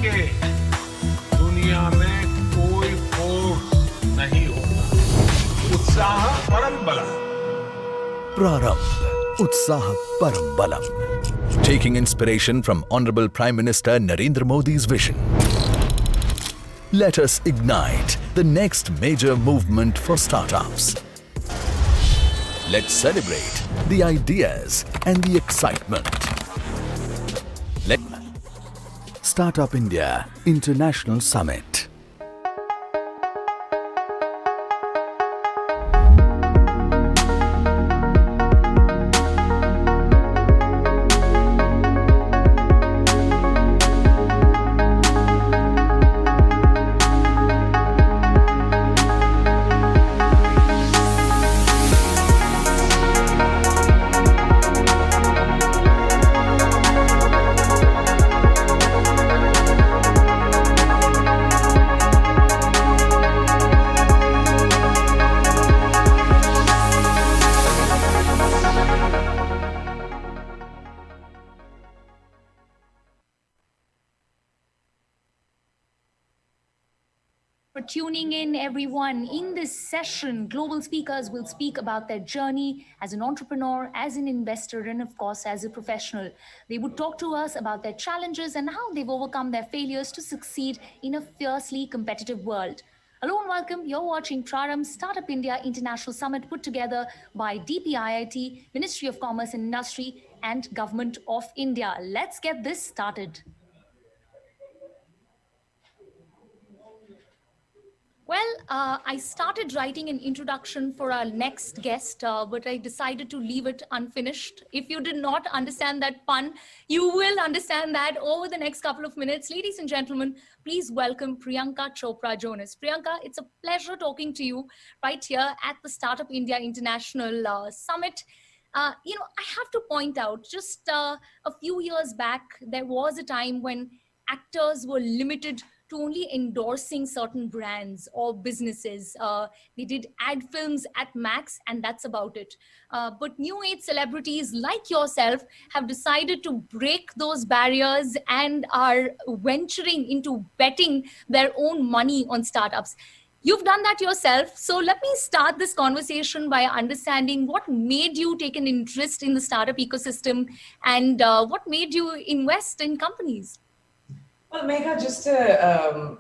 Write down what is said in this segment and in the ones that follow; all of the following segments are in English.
के दुनिया में कोई फोर्स नहीं होता। उत्साह परम बलम। Prarambh, Utsah Parambalam. Taking inspiration from Honorable Prime Minister Narendra Modi's vision. Let us ignite the next major movement for startups. Let's celebrate the ideas and the excitement. Let Startup India International Summit. For tuning in, everyone. In this session, global speakers will speak about their journey as an entrepreneur, as an investor, and of course, as a professional. They would talk to us about their challenges and how they've overcome their failures to succeed in a fiercely competitive world. Hello and welcome. You're watching Prarambh Startup India International Summit put together by DPIIT, Ministry of Commerce and Industry, and Government of India. Let's get this started. Well, I started writing an introduction for our next guest, but I decided to leave it unfinished. If you did not understand that pun, you will understand that over the next couple of minutes. Ladies and gentlemen, please welcome Priyanka Chopra Jonas. Priyanka, it's a pleasure talking to you right here at the Startup India International Summit. I have to point out, just a few years back, there was a time when actors were limited to only endorsing certain brands or businesses. They did ad films at max, and that's about it. But new age celebrities like yourself have decided to break those barriers and are venturing into betting their own money on startups. You've done that yourself. So let me start this conversation by understanding what made you take an interest in the startup ecosystem and what made you invest in companies. Well, Megha, just to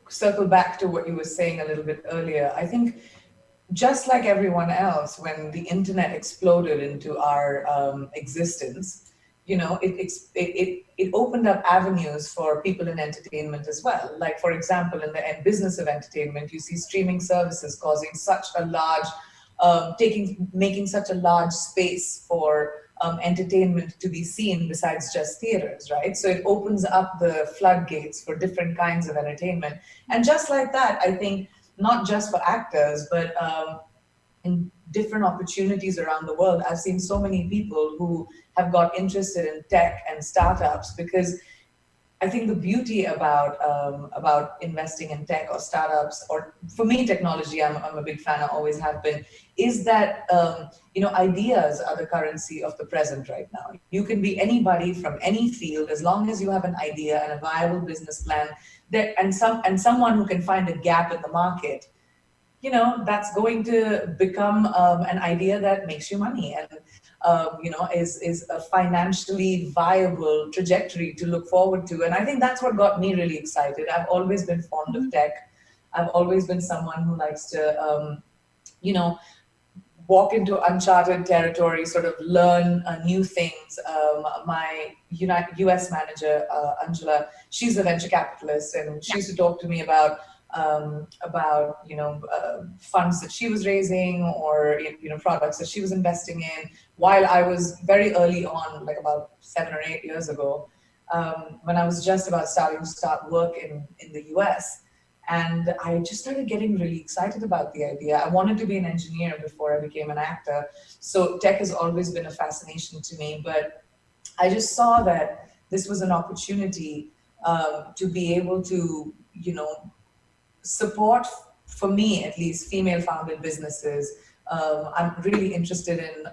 circle back to what you were saying a little bit earlier, I think just like everyone else, when the internet exploded into our existence, it opened up avenues for people in entertainment as well. Like, for example, in the business of entertainment, you see streaming services causing such a large, making such a large space for entertainment to be seen besides just theaters, right? So it opens up the floodgates for different kinds of entertainment. And just like that, I think not just for actors, but in different opportunities around the world, I've seen so many people who have got interested in tech and startups, because I think the beauty about investing in tech or startups, or for me, technology, I'm a big fan, I always have been, is that ideas are the currency of the present right now. You can be anybody from any field as long as you have an idea and a viable business plan, and someone who can find a gap in the market. That's going to become an idea that makes you money and is a financially viable trajectory to look forward to. And I think that's what got me really excited. I've always been fond of tech. I've always been someone who likes to, walk into uncharted territory, sort of learn new things. My US manager, Angela, she's a venture capitalist, and she used to talk to me about funds that she was raising, or products that she was investing in, while I was very early on, like about 7 or 8 years ago, when I was just about starting to start work in the US. And I just started getting really excited about the idea. I wanted to be an engineer before I became an actor, so tech has always been a fascination to me. But I just saw that this was an opportunity to be able to support, for me at least, female-founded businesses. I'm really interested in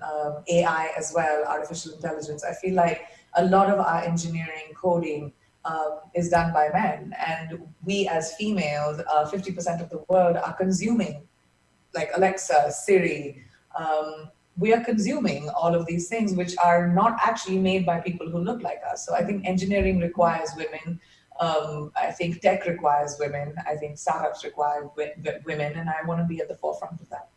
AI as well, artificial intelligence. I feel like a lot of our engineering, coding, is done by men. And we as females, 50% of the world are consuming, like Alexa, Siri. We are consuming all of these things which are not actually made by people who look like us. So I think engineering requires women. I think tech requires women. I think startups require women, and I want to be at the forefront of that.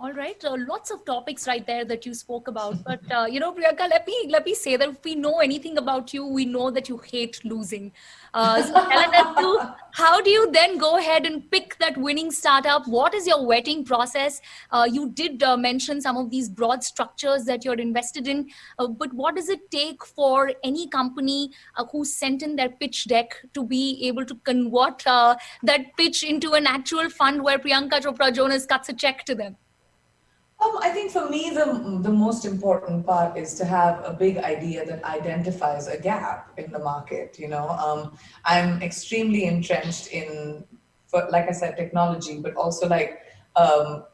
All right, lots of topics right there that you spoke about. But Priyanka, let me say that if we know anything about you, we know that you hate losing. So tell us as to how do you then go ahead and pick that winning startup? What is your vetting process? You did mention some of these broad structures that you're invested in, but what does it take for any company who sent in their pitch deck to be able to convert that pitch into an actual fund where Priyanka Chopra Jonas cuts a check to them? I think for me, the most important part is to have a big idea that identifies a gap in the market. I'm extremely entrenched in, like I said, technology, but also like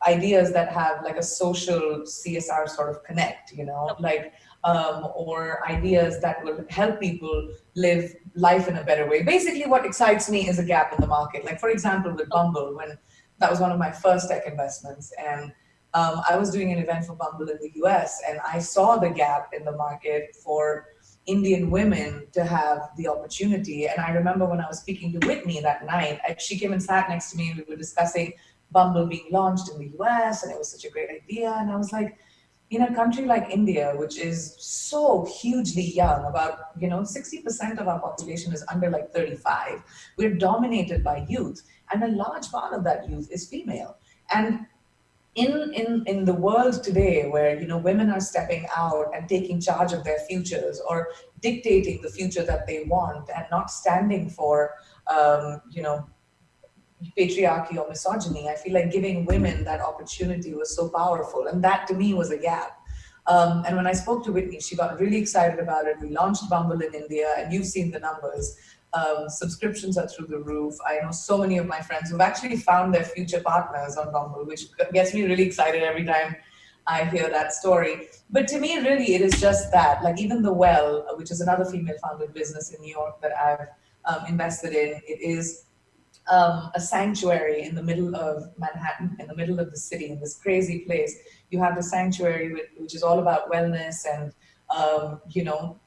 ideas that have like a social CSR sort of connect. Or ideas that will help people live life in a better way. Basically, what excites me is a gap in the market. Like for example, with Bumble, when that was one of my first tech investments, and I was doing an event for Bumble in the US, and I saw the gap in the market for Indian women to have the opportunity. And I remember when I was speaking to Whitney that night, she came and sat next to me, and we were discussing Bumble being launched in the US, and it was such a great idea. And I was like, in a country like India, which is so hugely young, about 60% of our population is under like 35. We're dominated by youth, and a large part of that youth is female. And in the world today where women are stepping out and taking charge of their futures or dictating the future that they want and not standing for patriarchy or misogyny, I feel like giving women that opportunity was so powerful, and that to me was a gap. And when I spoke to Whitney, she got really excited about it. We launched Bumble in India, and you've seen the numbers. Subscriptions are through the roof. I know so many of my friends who've actually found their future partners on Bumble, which gets me really excited every time I hear that story. But to me, really, it is just that. Like even The Well, which is another female-founded business in New York that I've invested in, it is a sanctuary in the middle of Manhattan, in the middle of the city, in this crazy place. You have the sanctuary, which is all about wellness and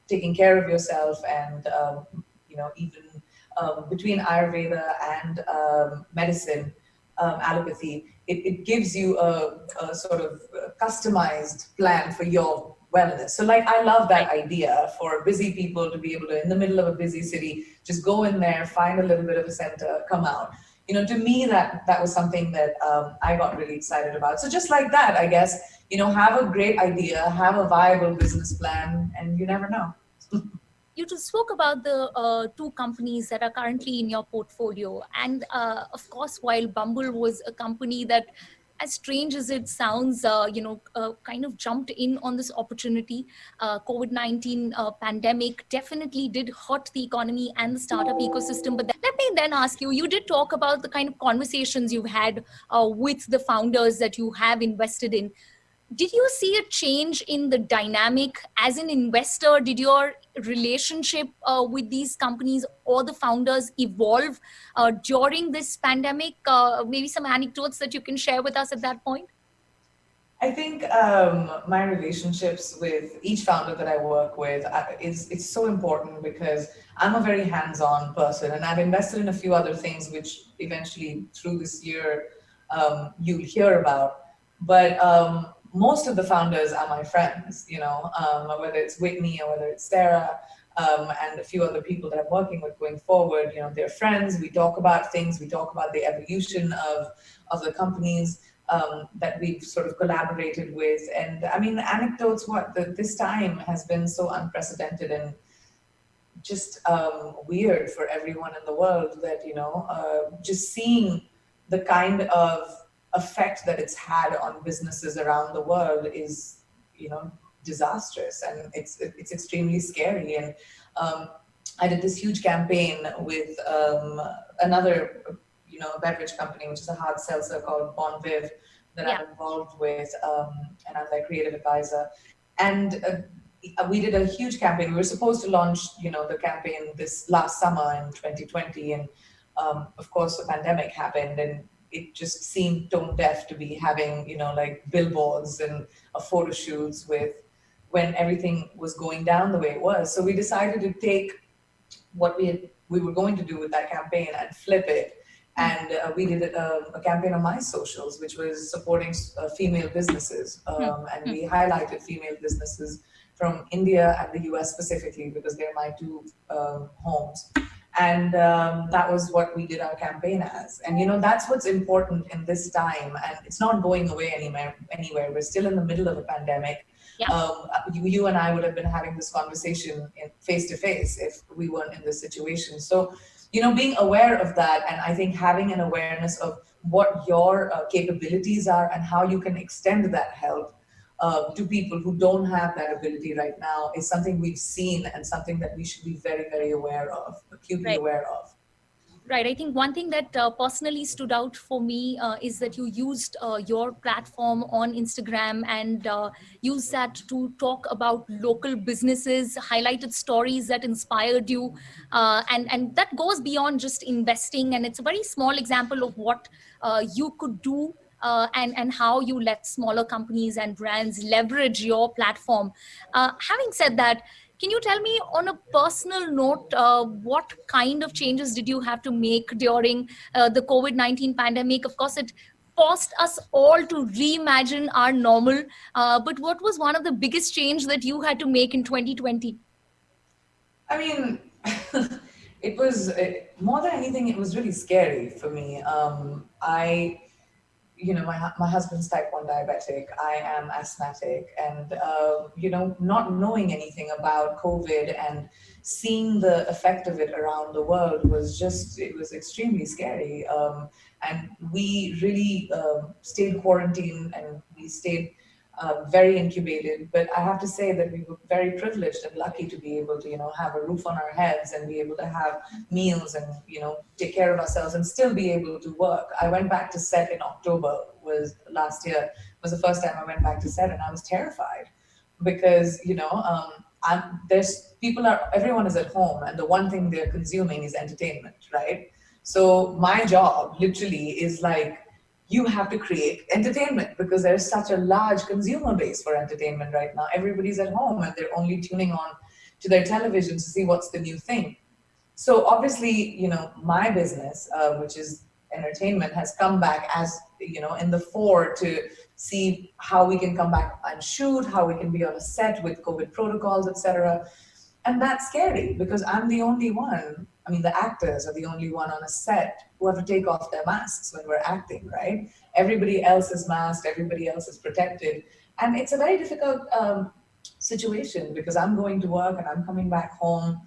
taking care of yourself, and even between Ayurveda and medicine, allopathy, it gives you a sort of customized plan for your wellness. So like, I love that idea for busy people to be able to, in the middle of a busy city, just go in there, find a little bit of a center, come out. To me, that was something that I got really excited about. So just like that, I guess, have a great idea, have a viable business plan, and you never know. You just spoke about the two companies that are currently in your portfolio. And of course, while Bumble was a company that, as strange as it sounds, kind of jumped in on this opportunity. COVID-19 pandemic definitely did hurt the economy and the startup ecosystem. But let me then ask you, you did talk about the kind of conversations you've had with the founders that you have invested in. Did you see a change in the dynamic as an investor? Did your relationship with these companies or the founders evolve during this pandemic? Maybe some anecdotes that you can share with us at that point? I think my relationships with each founder that I work with it's so important because I'm a very hands-on person, and I've invested in a few other things which eventually through this year you'll hear about. But most of the founders are my friends, whether it's Whitney or whether it's Sarah, and a few other people that I'm working with going forward. They're friends. We talk about things. We talk about the evolution of the companies that we've sort of collaborated with. And I mean, anecdotes, this time has been so unprecedented and just weird for everyone in the world that, just seeing the kind of effect that it's had on businesses around the world is, disastrous, and it's extremely scary. And I did this huge campaign with another, a beverage company, which is a hard seltzer called Bon Viv, that I'm involved with, and I'm their creative advisor. And we did a huge campaign. We were supposed to launch, the campaign this last summer in 2020, and of course the pandemic happened, and it just seemed tone deaf to be having, like billboards and photo shoots with when everything was going down the way it was. So we decided to take what we were going to do with that campaign and flip it. And we did a campaign on my socials, which was supporting female businesses. And we highlighted female businesses from India and the US specifically, because they're my two homes. And that was what we did our campaign as. And, that's what's important in this time. And it's not going away anywhere. We're still in the middle of a pandemic. Yeah. You and I would have been having this conversation face to face if we weren't in this situation. So, being aware of that, and I think having an awareness of what your capabilities are and how you can extend that help to people who don't have that ability right now is something we've seen and something that we should be very, very aware of, acutely Right. aware of. Right. I think one thing that personally stood out for me is that you used your platform on Instagram and used that to talk about local businesses, highlighted stories that inspired you. And that goes beyond just investing. And it's a very small example of what you could do. And how you let smaller companies and brands leverage your platform. Having said that, can you tell me on a personal note, what kind of changes did you have to make during the COVID-19 pandemic? Of course, it forced us all to reimagine our normal. But what was one of the biggest change that you had to make in 2020? I mean, it was more than anything, it was really scary for me. My husband's type 1 diabetic, I am asthmatic, and, not knowing anything about COVID and seeing the effect of it around the world it was extremely scary. And we really stayed quarantined, and we stayed very incubated. But I have to say that we were very privileged and lucky to be able to, have a roof on our heads and be able to have meals and, take care of ourselves and still be able to work. I went back to set in October, was last year, was the first time I went back to set, and I was terrified because, everyone is at home, and the one thing they're consuming is entertainment, right? So my job literally is like, you have to create entertainment because there's such a large consumer base for entertainment right now. Everybody's at home and they're only tuning on to their television to see what's the new thing. So obviously, my business, which is entertainment, has come back as, in the fore to see how we can come back and shoot, how we can be on a set with COVID protocols, etc. And that's scary because I'm the only one. I mean, the actors are the only one on a set who have to take off their masks when we're acting, right? Everybody else is masked, everybody else is protected. And it's a very difficult situation because I'm going to work and I'm coming back home.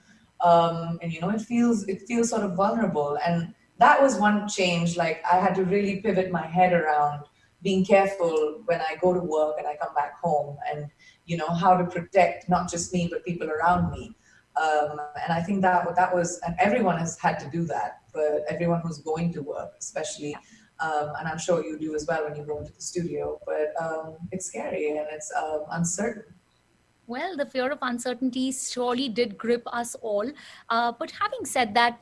And it feels sort of vulnerable. And that was one change. Like, I had to really pivot my head around being careful when I go to work and I come back home, and how to protect not just me but people around me. And I think that was, and everyone has had to do that, but everyone who's going to work especially, and I'm sure you do as well when you go into the studio, but it's scary and it's uncertain. Well, the fear of uncertainty surely did grip us all. But having said that,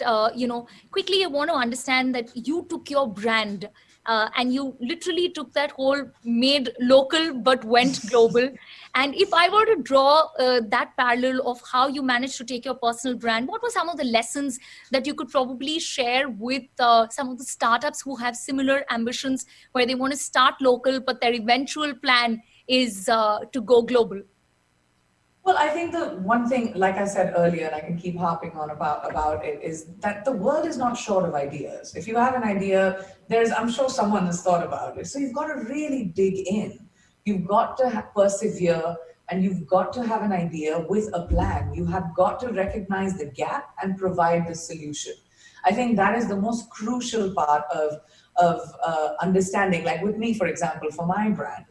quickly I want to understand that you took your brand and you literally took that whole made local but went global. And if I were to draw that parallel of how you managed to take your personal brand, what were some of the lessons that you could probably share with some of the startups who have similar ambitions where they want to start local, but their eventual plan is to go global? Well, I think the one thing, like I said earlier, and I can keep harping on about it, is that the world is not short of ideas. If you have an idea, I'm sure someone has thought about it. So you've got to really dig in. You've got to persevere, and you've got to have an idea with a plan. You have got to recognize the gap and provide the solution. I think that is the most crucial part of understanding. Like with me, for example, for my brand,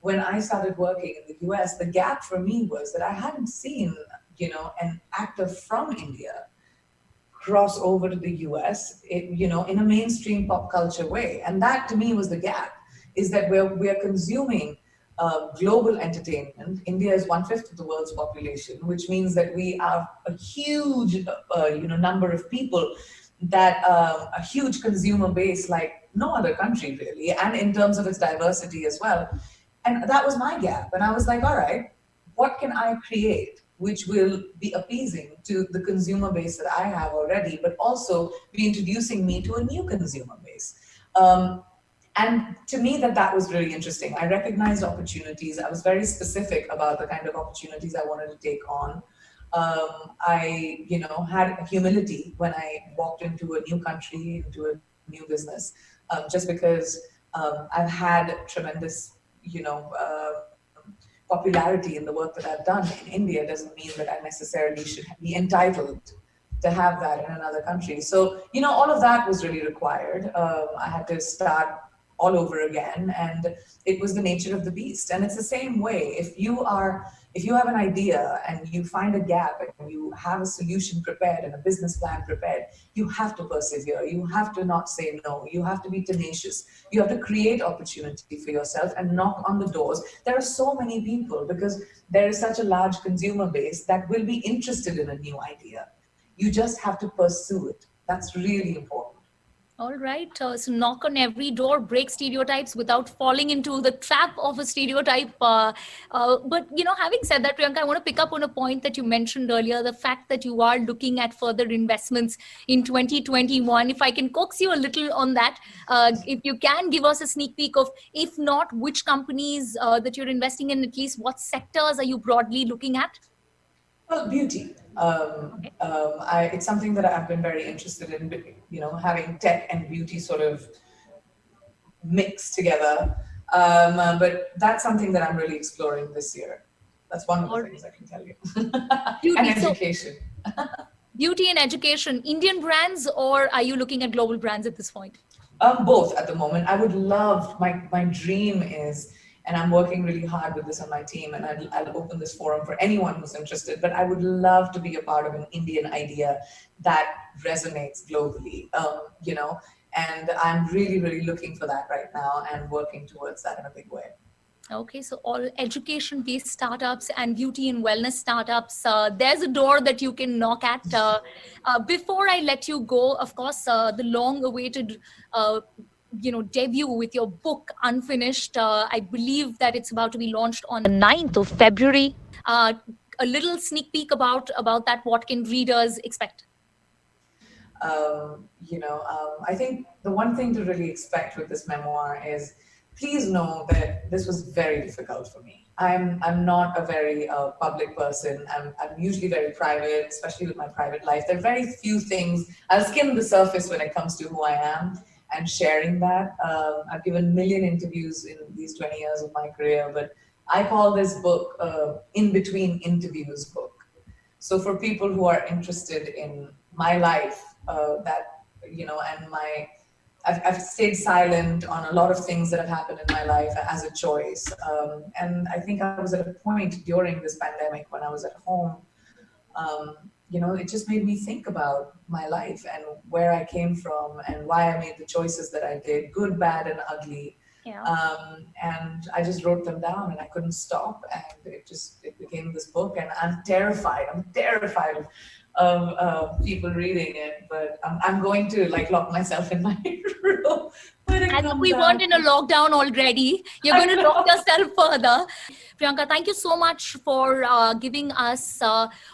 when I started working in the US, the gap for me was that I hadn't seen, an actor from India cross over to the US, in a mainstream pop culture way. And that to me was the gap, is that we're consuming global entertainment. India is 1/5 of the world's population, which means that we have a huge, number of people, that a huge consumer base like no other country really, and in terms of its diversity as well. And that was my gap. And I was like, all right, what can I create which will be appeasing to the consumer base that I have already, but also be introducing me to a new consumer base? And to me, that was really interesting. I recognized opportunities. I was very specific about the kind of opportunities I wanted to take on. I, had humility when I walked into a new country, into a new business, just because I've had tremendous, popularity in the work that I've done in India doesn't mean that I necessarily should be entitled to have that in another country. So, all of that was really required. I had to start all over again, and it was the nature of the beast. And it's the same way. If you have an idea and you find a gap and you have a solution prepared and a business plan prepared, you have to persevere. You have to not say no. You have to be tenacious. You have to create opportunity for yourself and knock on the doors. There are so many people because there is such a large consumer base that will be interested in a new idea. You just have to pursue it. That's really important. All right. So knock on every door, break stereotypes without falling into the trap of a stereotype. But, having said that, Priyanka, I want to pick up on a point that you mentioned earlier, the fact that you are looking at further investments in 2021. If I can coax you a little on that, if you can give us a sneak peek of, if not, which companies that you're investing in, at least what sectors are you broadly looking at? Well, beauty. It's something that I've been very interested in, having tech and beauty sort of mixed together. But that's something that I'm really exploring this year. That's one of the things I can tell you. And education. Beauty and education, Indian brands, or are you looking at global brands at this point? Both at the moment. I would love, my dream is, and I'm working really hard with this on my team, and I'll open this forum for anyone who's interested, but I would love to be a part of an Indian idea that resonates globally, and I'm really, really looking for that right now and working towards that in a big way. Okay, so all education-based startups and beauty and wellness startups, there's a door that you can knock at. Before I let you go, of course, the long-awaited debut with your book, Unfinished. I believe that it's about to be launched on the 9th of February. A little sneak peek about that. What can readers expect? I think the one thing to really expect with this memoir is, please know that this was very difficult for me. I'm not a very public person. I'm usually very private, especially with my private life. There are very few things. I'll skim the surface when it comes to who I am and sharing that. I've given a million interviews in these 20 years of my career, but I call this book In Between Interviews book. So for people who are interested in my life, and I've stayed silent on a lot of things that have happened in my life as a choice. And I think I was at a point during this pandemic when I was at home, it just made me think about my life and where I came from and why I made the choices that I did, good, bad, and ugly. Yeah. And I just wrote them down and I couldn't stop. And it became this book, and I'm terrified of people reading it, but I'm going to lock myself in my room. As if we weren't in a lockdown already, you're going to lock yourself further. Priyanka, thank you so much for giving us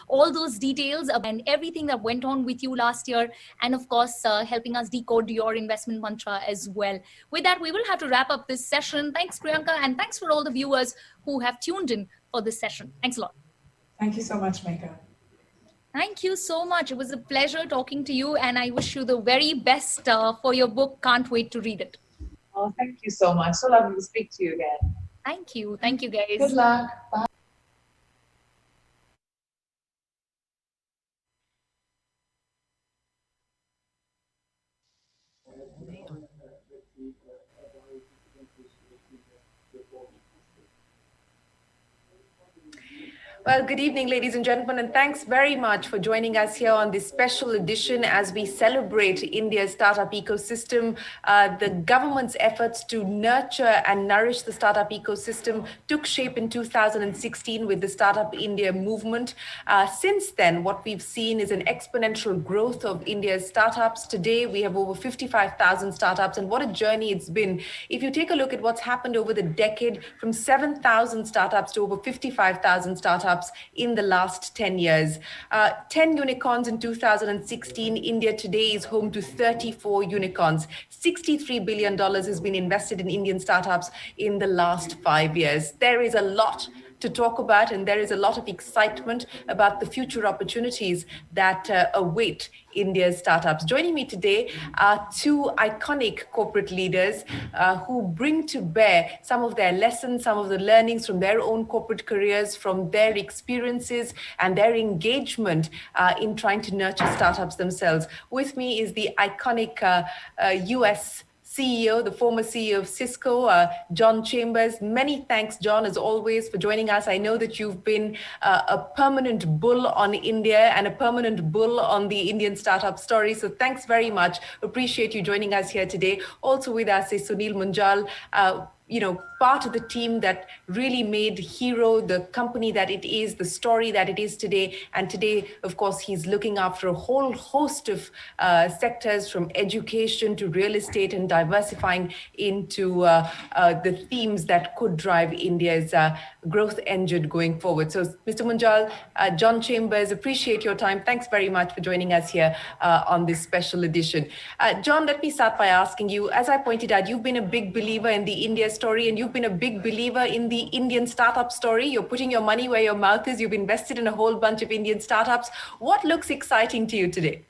all those details and everything that went on with you last year, and of course, helping us decode your investment mantra as well. With that, we will have to wrap up this session. Thanks, Priyanka, and thanks for all the viewers who have tuned in for this session. Thanks a lot. Thank you so much, Megha. Thank you so much. It was a pleasure talking to you, and I wish you the very best for your book. Can't wait to read it. Oh, thank you so much. So lovely to speak to you again. Thank you. Thank you, guys. Good luck. Bye. Well, good evening, ladies and gentlemen, and thanks very much for joining us here on this special edition as we celebrate India's startup ecosystem. The government's efforts to nurture and nourish the startup ecosystem took shape in 2016 with the Startup India movement. Since then, what we've seen is an exponential growth of India's startups. Today, we have over 55,000 startups, and what a journey it's been. If you take a look at what's happened over the decade, from 7,000 startups to over 55,000 startups in the last 10 years. 10 unicorns in 2016. India today is home to 34 unicorns. $63 billion has been invested in Indian startups in the last 5 years. There is a lot to talk about, and there is a lot of excitement about the future opportunities that await India's startups. Joining me today are two iconic corporate leaders who bring to bear some of their lessons, some of the learnings from their own corporate careers, from their experiences and their engagement in trying to nurture startups themselves. With me is the iconic US CEO, the former CEO of Cisco, John Chambers. Many thanks, John, as always, for joining us. I know that you've been a permanent bull on India and a permanent bull on the Indian startup story. So thanks very much. Appreciate you joining us here today. Also with us is Sunil Munjal, part of the team that really made Hero the company that it is, the story that it is today. And today, of course, he's looking after a whole host of sectors, from education to real estate, and diversifying into the themes that could drive India's growth engine going forward. So, Mr. Munjal, John Chambers, appreciate your time. Thanks very much for joining us here on this special edition. John, let me start by asking you, as I pointed out, you've been a big believer in the India story, and you've been a big believer in the Indian startup story. You're putting your money where your mouth is. You've invested in a whole bunch of Indian startups. What looks exciting to you today?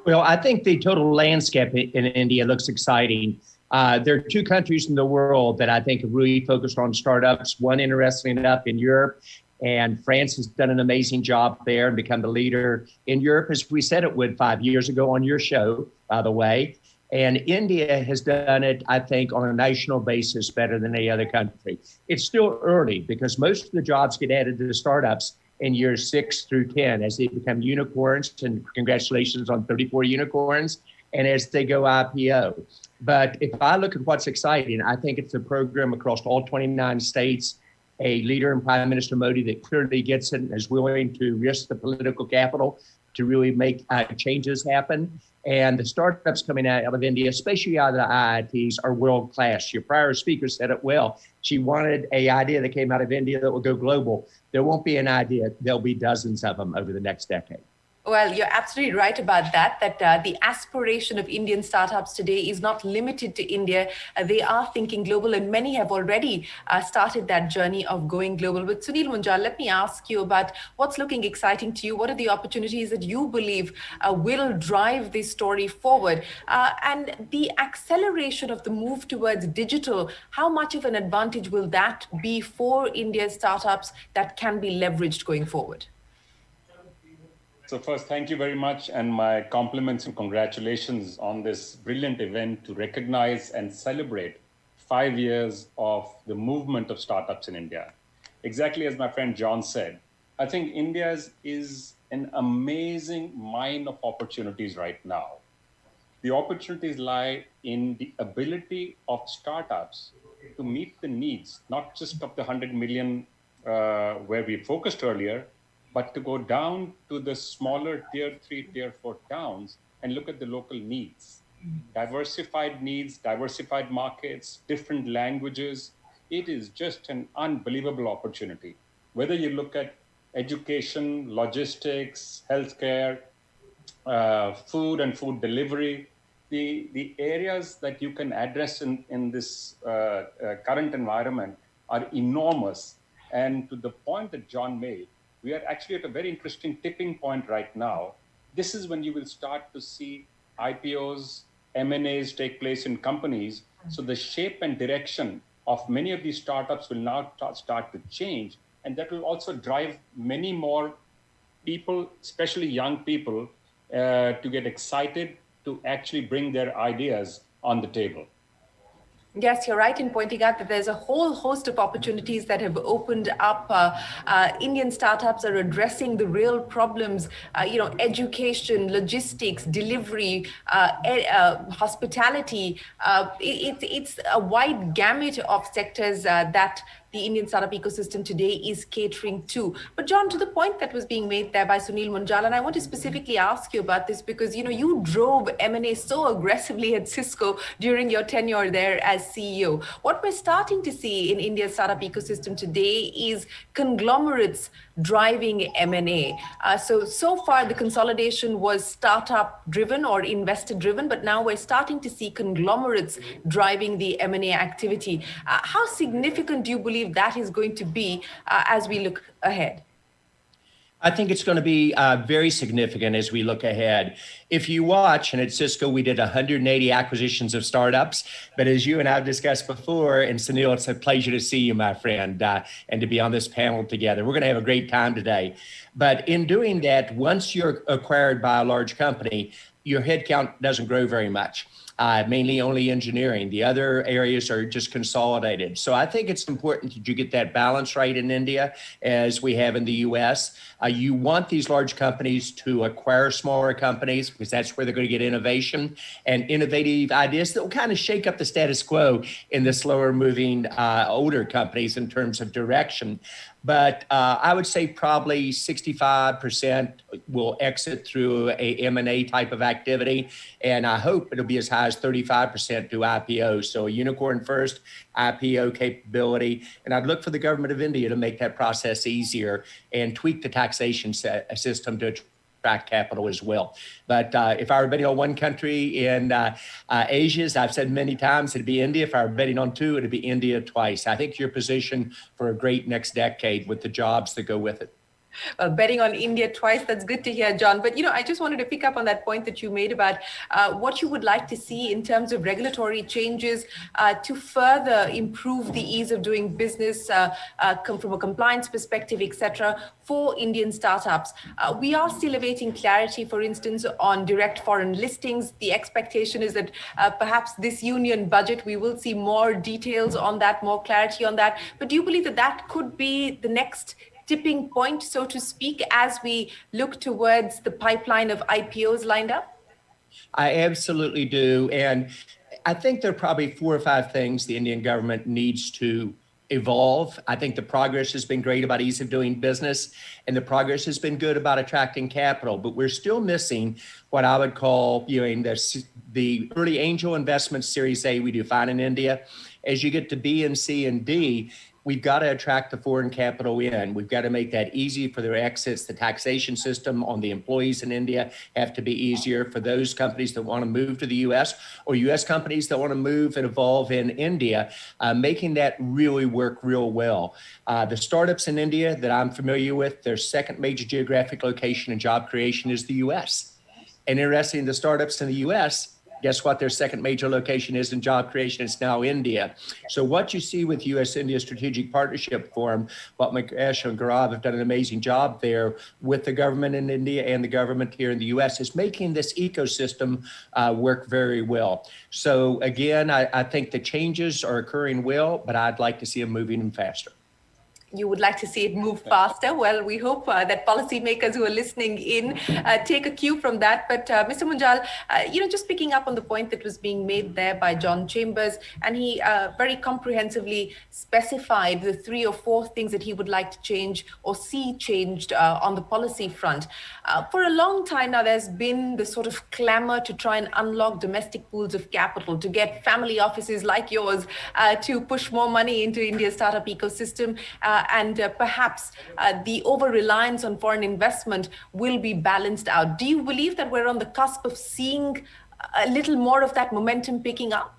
Well, I think the total landscape in India looks exciting. There are two countries in the world that I think have really focused on startups. One, interestingly enough, in Europe, and France has done an amazing job there and become the leader in Europe, as we said it would 5 years ago on your show, by the way. And India has done it, I think, on a national basis better than any other country. It's still early because most of the jobs get added to the startups in years 6 through 10 as they become unicorns, and congratulations on 34 unicorns, and as they go IPO. But if I look at what's exciting, I think it's a program across all 29 states, a leader in Prime Minister Modi that clearly gets it and is willing to risk the political capital to really make changes happen. And the startups coming out of India, especially out of the IITs, are world class. Your prior speaker said it well. She wanted an idea that came out of India that will go global. There won't be an idea. There'll be dozens of them over the next decade. Well, you're absolutely right about that the aspiration of Indian startups today is not limited to India. They are thinking global, and many have already started that journey of going global. But Sunil Munjal, let me ask you about what's looking exciting to you. What are the opportunities that you believe will drive this story forward? And the acceleration of the move towards digital, how much of an advantage will that be for India's startups that can be leveraged going forward? So first, thank you very much, and my compliments and congratulations on this brilliant event to recognize and celebrate 5 years of the movement of startups in India. Exactly as my friend John said, I think India is an amazing mine of opportunities right now. The opportunities lie in the ability of startups to meet the needs, not just of the 100 million where we focused earlier, but to go down to the smaller tier 3, tier 4 towns and look at the local needs. Diversified needs, diversified markets, different languages. It is just an unbelievable opportunity. Whether you look at education, logistics, healthcare, food and food delivery, the areas that you can address in this current environment are enormous. And to the point that John made, we are actually at a very interesting tipping point right now. This is when you will start to see IPOs, M&As take place in companies. So the shape and direction of many of these startups will now start to change. And that will also drive many more people, especially young people, to get excited to actually bring their ideas on the table. Yes, you're right in pointing out that there's a whole host of opportunities that have opened up. Indian startups are addressing the real problems, education, logistics, delivery, hospitality. It's a wide gamut of sectors that the Indian startup ecosystem today is catering to. But John, to the point that was being made there by Sunil Munjal, and I want to specifically ask you about this because you drove M&A so aggressively at Cisco during your tenure there as CEO. What we're starting to see in India's startup ecosystem today is conglomerates driving M&A. So far the consolidation was startup driven or investor driven, but now we're starting to see conglomerates driving the M&A activity. How significant do you believe that is going to be as we look ahead? I think it's going to be very significant as we look ahead. If you watch, and at Cisco, we did 180 acquisitions of startups. But as you and I have discussed before, and Sunil, it's a pleasure to see you, my friend, and to be on this panel together. We're going to have a great time today. But in doing that, once you're acquired by a large company, your headcount doesn't grow very much. Mainly only engineering. The other areas are just consolidated. So I think it's important that you get that balance right in India as we have in the US. You want these large companies to acquire smaller companies because that's where they're going to get innovation and innovative ideas that will kind of shake up the status quo in the slower moving older companies in terms of direction. But I would say probably 65% will exit through a M&A type of activity. And I hope it'll be as high as 35% do IPO. So a unicorn first, IPO capability. And I'd look for the government of India to make that process easier and tweak the taxation system to attract capital as well. But if I were betting on one country in Asia, as I've said many times, it'd be India. If I were betting on two, it'd be India twice. I think you're positioned for a great next decade with the jobs that go with it. Well, betting on India twice, that's good to hear, John. But, I just wanted to pick up on that point that you made about what you would like to see in terms of regulatory changes to further improve the ease of doing business from a compliance perspective, etc., for Indian startups. We are still awaiting clarity, for instance, on direct foreign listings. The expectation is that perhaps this union budget, we will see more details on that, more clarity on that. But do you believe that that could be the next tipping point, so to speak, as we look towards the pipeline of IPOs lined up? I absolutely do. And I think there are probably 4 or 5 things the Indian government needs to evolve. I think the progress has been great about ease of doing business, and the progress has been good about attracting capital. But we're still missing what I would call, the early angel investment Series A we do fine in India. As you get to B and C and D, we've got to attract the foreign capital in. We've got to make that easy for their exits. The taxation system on the employees in India have to be easier for those companies that want to move to the US or US companies that want to move and evolve in India, making that really work real well. The startups in India that I'm familiar with, their second major geographic location and job creation is the US. And interesting, the startups in the US, guess what their second major location is in job creation? It's now India. So what you see with US-India Strategic Partnership Forum, what Mukesh and Gaurav have done an amazing job there with the government in India and the government here in the US is making this ecosystem work very well. So again, I think the changes are occurring well, but I'd like to see them moving even faster. You would like to see it move faster. Well, we hope that policymakers who are listening in take a cue from that. But Mr. Munjal, just picking up on the point that was being made there by John Chambers, and he very comprehensively specified the 3 or 4 things that he would like to change or see changed on the policy front. For a long time now, there's been this sort of clamor to try and unlock domestic pools of capital, to get family offices like yours to push more money into India's startup ecosystem. And perhaps the over-reliance on foreign investment will be balanced out. Do you believe that we're on the cusp of seeing a little more of that momentum picking up?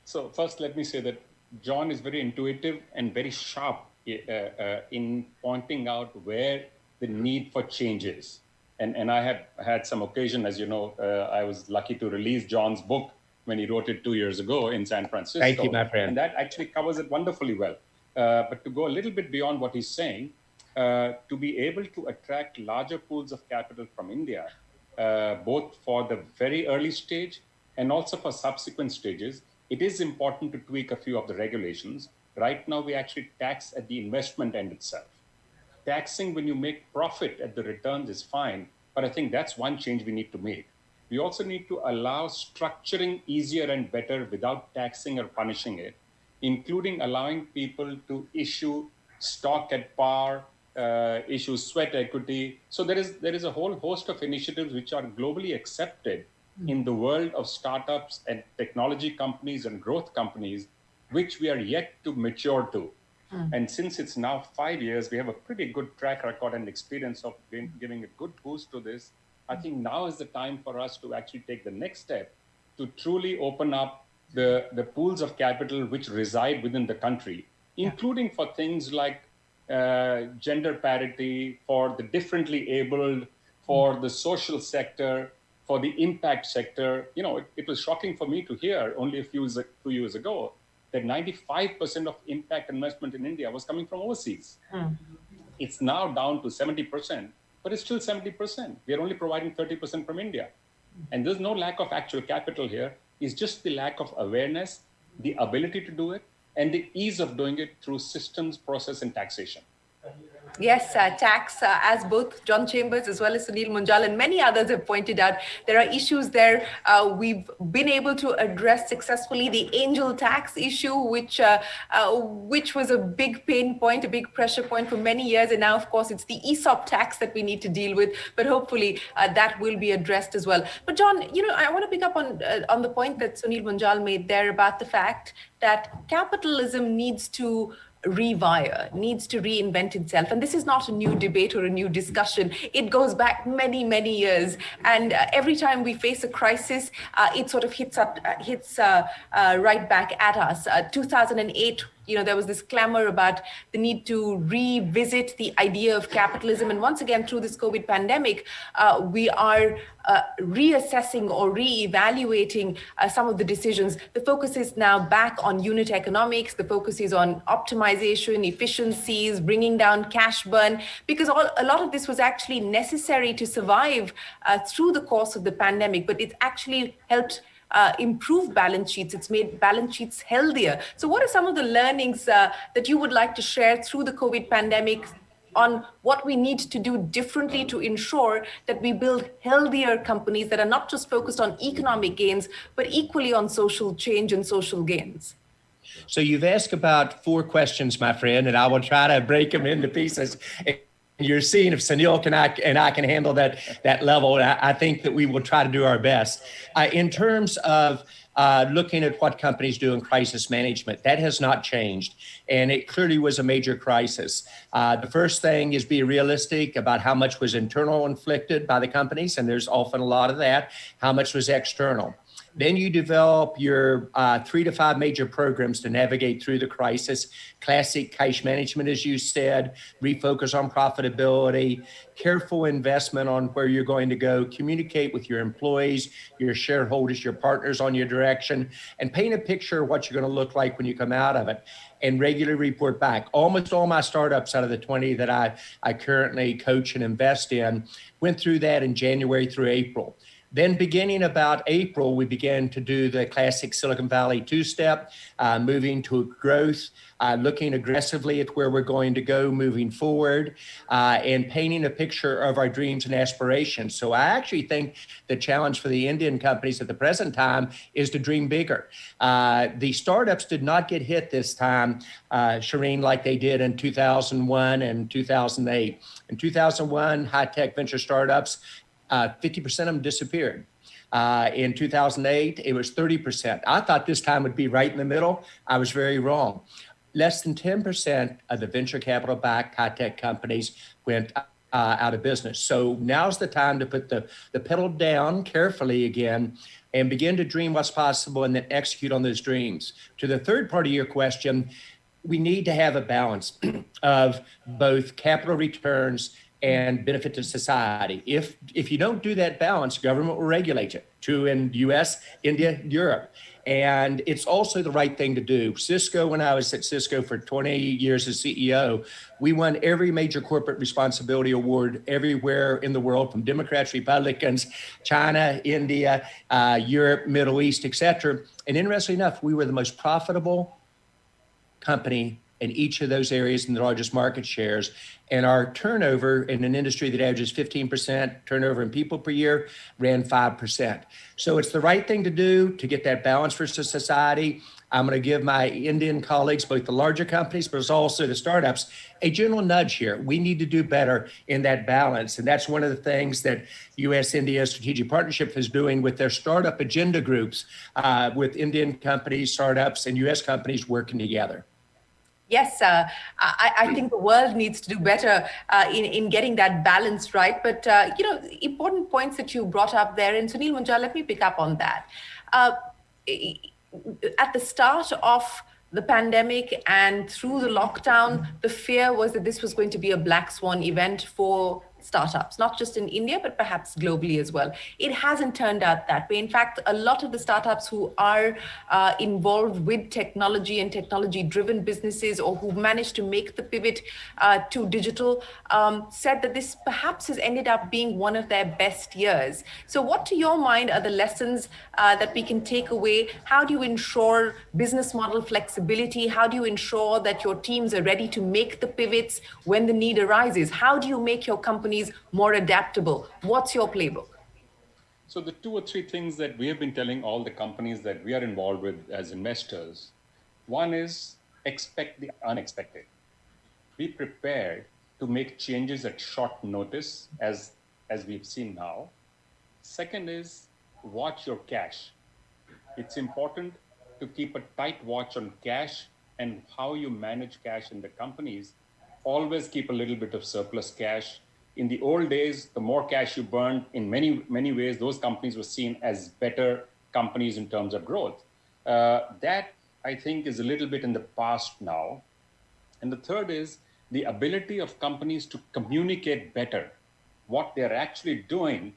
So first, let me say that John is very intuitive and very sharp in pointing out where the need for change is. And I have had some occasion, as you know, I was lucky to release John's book when he wrote it 2 years ago in San Francisco. Thank you, my friend. And that actually covers it wonderfully well. But to go a little bit beyond what he's saying, to be able to attract larger pools of capital from India, both for the very early stage and also for subsequent stages, it is important to tweak a few of the regulations. Right now, we actually tax at the investment end itself. Taxing when you make profit at the returns is fine, but I think that's one change we need to make. We also need to allow structuring easier and better without taxing or punishing it, including allowing people to issue stock at par, issue sweat equity. So there is a whole host of initiatives which are globally accepted in the world of startups and technology companies and growth companies, which we are yet to mature to. And since it's now 5 years, we have a pretty good track record and experience of giving a good boost to this. I think now is the time for us to actually take the next step to truly open up the pools of capital which reside within the country, including for things like gender parity, for the differently abled, for the social sector, for the impact sector. It was shocking for me to hear only a few years ago that 95% of impact investment in India was coming from overseas. It's now down to 70%, but it's still 70%. We are only providing 30% from India. And there's no lack of actual capital here. It's just the lack of awareness, the ability to do it, and the ease of doing it through systems, process, and taxation. Yes, tax, as both John Chambers as well as Sunil Munjal and many others have pointed out, there are issues there. We've been able to address successfully the angel tax issue, which was a big pain point, a big pressure point for many years. And now, of course, it's the ESOP tax that we need to deal with. But hopefully that will be addressed as well. But John, I want to pick up on the point that Sunil Munjal made there about the fact that capitalism needs to rewire, needs to reinvent itself. And this is not a new debate or a new discussion. It goes back many, many years. And every time we face a crisis, it sort of hits right back at us. 2008, there was this clamor about the need to revisit the idea of capitalism. And once again, through this COVID pandemic, we are reassessing or reevaluating some of the decisions. The focus is now back on unit economics. The focus is on optimization, efficiencies, bringing down cash burn, because a lot of this was actually necessary to survive through the course of the pandemic, but it's actually helped improve balance sheets. It's made balance sheets healthier. So what are some of the learnings that you would like to share through the COVID pandemic on what we need to do differently to ensure that we build healthier companies that are not just focused on economic gains, but equally on social change and social gains? So you've asked about 4 questions, my friend, and I will try to break them into pieces. You're seeing if Sunil and I can handle that level. I think that we will try to do our best. In terms of looking at what companies do in crisis management, that has not changed. And it clearly was a major crisis. The first thing is be realistic about how much was internal inflicted by the companies, and there's often a lot of that. How much was external? Then you develop your 3 to 5 major programs to navigate through the crisis. Classic cash management, as you said, refocus on profitability, careful investment on where you're going to go, communicate with your employees, your shareholders, your partners on your direction, and paint a picture of what you're going to look like when you come out of it, and regularly report back. Almost all my startups out of the 20 that I currently coach and invest in went through that in January through April. Then beginning about April, we began to do the classic Silicon Valley 2-step, moving to growth, looking aggressively at where we're going to go moving forward, and painting a picture of our dreams and aspirations. So I actually think the challenge for the Indian companies at the present time is to dream bigger. The startups did not get hit this time, Shireen, like they did in 2001 and 2008. In 2001, high-tech venture startups, 50% of them disappeared. In 2008, it was 30%. I thought this time would be right in the middle. I was very wrong. Less than 10% of the venture capital backed high-tech companies went out of business. So now's the time to put the pedal down carefully again and begin to dream what's possible and then execute on those dreams. To the third part of your question, we need to have a balance of both capital returns and benefit to society. If you don't do that balance, government will regulate you. True in the US, India, Europe. And it's also the right thing to do. Cisco, when I was at Cisco for 20 years as CEO, we won every major corporate responsibility award everywhere in the world, from Democrats, Republicans, China, India, Europe, Middle East, et cetera. And interestingly enough, we were the most profitable company in each of those areas in the largest market shares. And our turnover in an industry that averages 15% turnover in people per year ran 5%. So it's the right thing to do to get that balance for society. I'm going to give my Indian colleagues, both the larger companies, but also the startups, a general nudge here. We need to do better in that balance. And that's one of the things that U.S.-India Strategic Partnership is doing with their startup agenda groups, with Indian companies, startups, and U.S. companies working together. Yes, I think the world needs to do better in getting that balance right. But, important points that you brought up there. And Sunil Munjal, let me pick up on that. At the start of the pandemic and through the lockdown, the fear was that this was going to be a black swan event for startups, not just in India, but perhaps globally as well. It hasn't turned out that way. In fact, a lot of the startups who are involved with technology and technology-driven businesses, or who managed to make the pivot to digital, said that this perhaps has ended up being one of their best years. So what, to your mind, are the lessons that we can take away? How do you ensure business model flexibility? How do you ensure that your teams are ready to make the pivots when the need arises? How do you make your company more adaptable? What's your playbook? So the 2 or 3 things that we have been telling all the companies that we are involved with as investors, one is expect the unexpected. Be prepared to make changes at short notice, as we've seen now. Second is watch your cash. It's important to keep a tight watch on cash and how you manage cash in the companies. Always keep a little bit of surplus cash. In the old days, the more cash you burned, in many ways, those companies were seen as better companies in terms of growth. That, I think, is a little bit in the past now. And the third is the ability of companies to communicate better what they're actually doing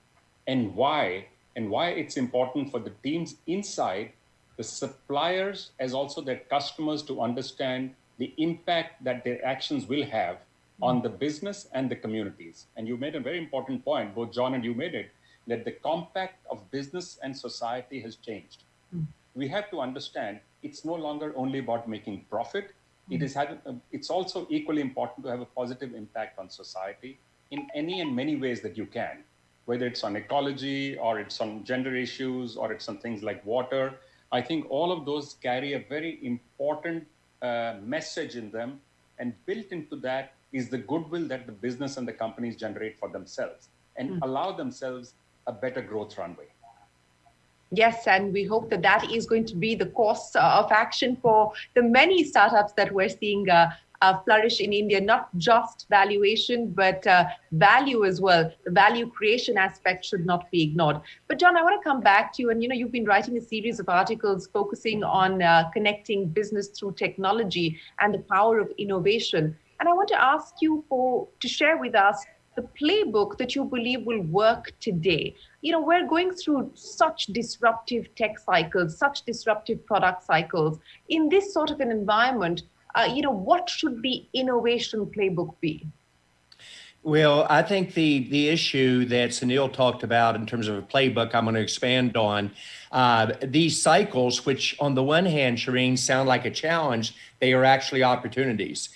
and why it's important for the teams inside, the suppliers, as also their customers, to understand the impact that their actions will have on the business and the communities. And you made a very important point, both John and you made it, that the compact of business and society has changed. We have to understand it's no longer only about making profit. It's also equally important to have a positive impact on society in any and many ways that you can, whether it's on ecology, or it's on gender issues, or it's on things like water. I think all of those carry a very important message in them, and built into that is the goodwill that the business and the companies generate for themselves and allow themselves a better growth runway. Yes, and we hope that that is going to be the course of action for the many startups that we're seeing flourish in India, not just valuation, but value as well. The value creation aspect should not be ignored. But John, I want to come back to you. And, you've been writing a series of articles focusing on connecting business through technology and the power of innovation. And I want to ask you to share with us the playbook that you believe will work today. We're going through such disruptive tech cycles, such disruptive product cycles. In this sort of an environment, what should the innovation playbook be? Well, I think the issue that Sunil talked about in terms of a playbook, I'm going to expand on. These cycles, which on the one hand, Shireen, sound like a challenge, they are actually opportunities.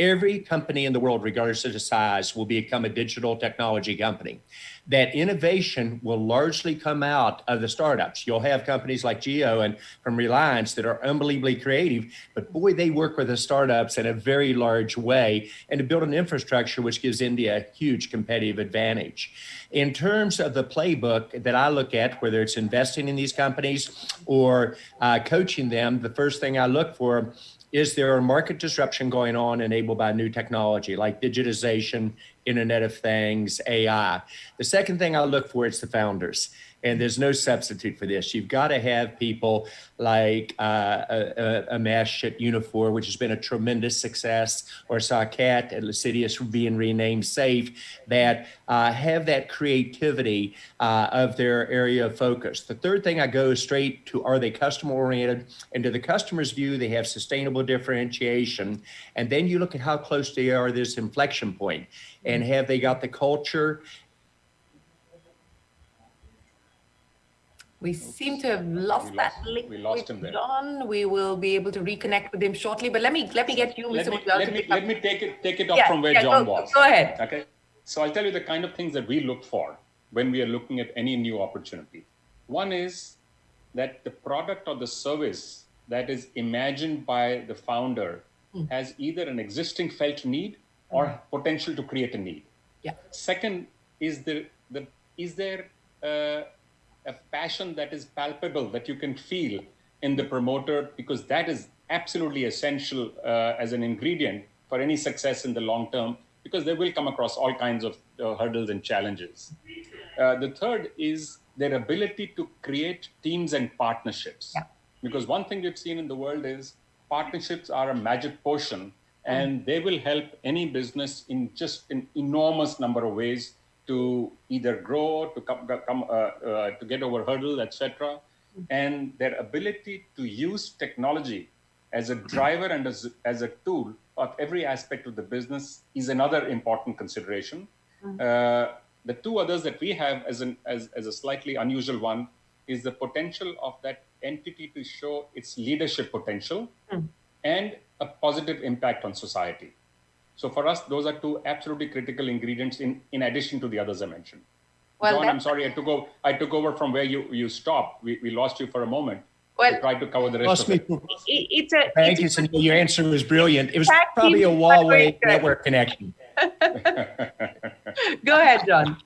Every company in the world, regardless of the size, will become a digital technology company. That innovation will largely come out of the startups. You'll have companies like Jio and from Reliance that are unbelievably creative, but boy, they work with the startups in a very large way, and to build an infrastructure which gives India a huge competitive advantage. In terms of the playbook that I look at, whether it's investing in these companies or coaching them, the first thing I look for is there a market disruption going on enabled by new technology like digitization, Internet of Things, AI. The second thing I look for is the founders. And there's no substitute for this. You've got to have people like Amesh at Unifor, which has been a tremendous success, or Saket at Lucidius being renamed Safe, that have that creativity of their area of focus. The third thing I go straight to, are they customer oriented? And to the customer's view, they have sustainable differentiation. And then you look at how close they are to this inflection point, and have they got the culture? We seem to have lost that link. We lost him there. John, we will be able to reconnect with him shortly. But let me get you, Mr. Munjal, to pick up. Let me take it up from where John was. Go ahead. Okay. So I'll tell you the kind of things that we look for when we are looking at any new opportunity. One is that the product or the service that is imagined by the founder has either an existing felt need or potential to create a need. Yeah. Second, is there a passion that is palpable, that you can feel in the promoter, because that is absolutely essential as an ingredient for any success in the long term, because they will come across all kinds of hurdles and challenges. The third is their ability to create teams and partnerships. Yeah. Because one thing we've seen in the world is partnerships are a magic potion, and they will help any business in just an enormous number of ways to either grow, to get over hurdles, etc. And their ability to use technology as a driver and as a tool of every aspect of the business is another important consideration. The two others that we have as a slightly unusual one is the potential of that entity to show its leadership potential and a positive impact on society. So for us, those are two absolutely critical ingredients in addition to the others I mentioned. Well, John, I'm sorry, I took over from where you stopped. We lost you for a moment. Well, we tried to cover the rest of it. Thank you, Sunil. Your answer was brilliant. It was probably a Huawei network connection. Go ahead, John.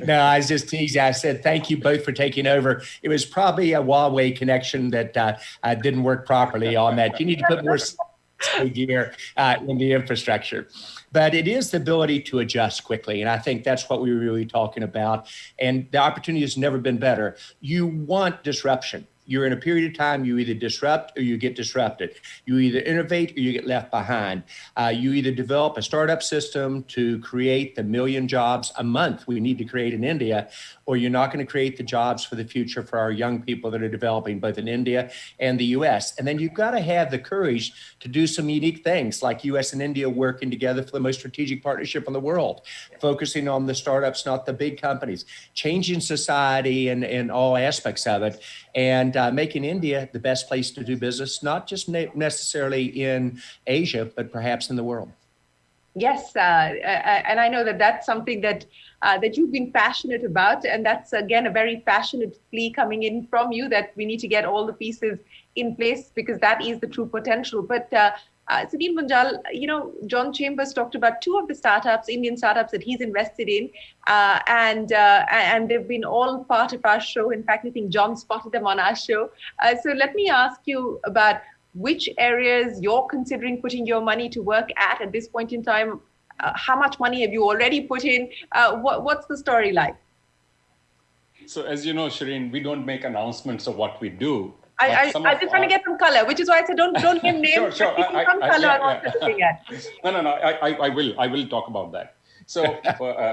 No, I was just teasing. I said, thank you both for taking over. It was probably a Huawei connection that didn't work properly on that. You need to put more gear in the infrastructure. But it is the ability to adjust quickly. And I think that's what we were really talking about. And the opportunity has never been better. You want disruption. You're in a period of time, you either disrupt or you get disrupted. You either innovate or you get left behind. You either develop a startup system to create the 1 million jobs a month we need to create in India, or you're not going to create the jobs for the future for our young people that are developing both in India and the US. And then you've got to have the courage to do some unique things like US and India working together for the most strategic partnership in the world, focusing on the startups, not the big companies, changing society and all aspects of it, and making India the best place to do business, not just necessarily in Asia, but perhaps in the world. Yes, and I know that that's something that you've been passionate about, and that's again a very passionate plea coming in from you that we need to get all the pieces in place because that is the true potential. But Sunil Munjal, John Chambers talked about two of the startups, Indian startups that he's invested in, and they've been all part of our show. In fact, I think John spotted them on our show. So let me ask you about which areas you're considering putting your money to work at this point in time. How much money have you already put in? What's the story like? So as you know, Shireen, we don't make announcements of what we do. I just want to get some color, which is why I said don't give names. Sure. Some color on what you're looking at. No. I will talk about that. So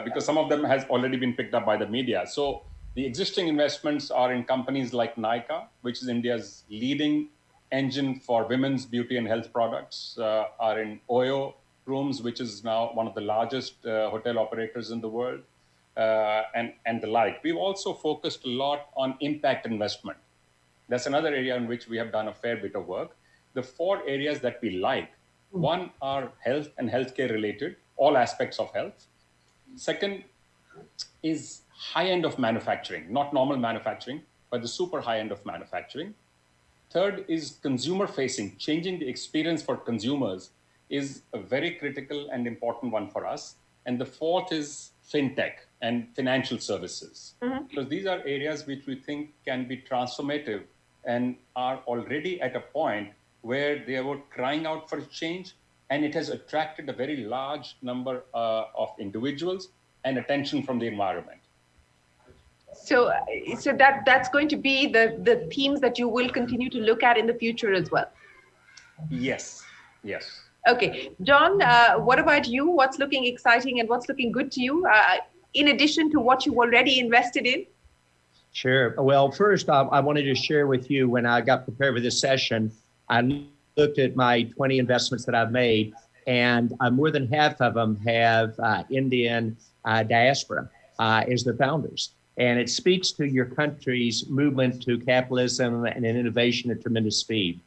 because some of them has already been picked up by the media. So the existing investments are in companies like Nykaa, which is India's leading engine for women's beauty and health products, are in Oyo Rooms, which is now one of the largest hotel operators in the world, and the like. We've also focused a lot on impact investment. That's another area in which we have done a fair bit of work. The 4 areas that we like, one are health and healthcare related, all aspects of health. Second is high end of manufacturing, not normal manufacturing, but the super high end of manufacturing. Third is consumer facing, changing the experience for consumers is a very critical and important one for us. And the fourth is fintech and financial services. Because these are areas which we think can be transformative and are already at a point where they are crying out for change, and it has attracted a very large number of individuals and attention from the environment. So, that's going to be the themes that you will continue to look at in the future as well. Yes, yes. Okay, John, what about you? What's looking exciting and what's looking good to you, in addition to what you've already invested in? Sure. Well, first, I wanted to share with you when I got prepared for this session, I looked at my 20 investments that I've made, and more than half of them have Indian diaspora as the founders. And it speaks to your country's movement to capitalism and innovation at tremendous speed.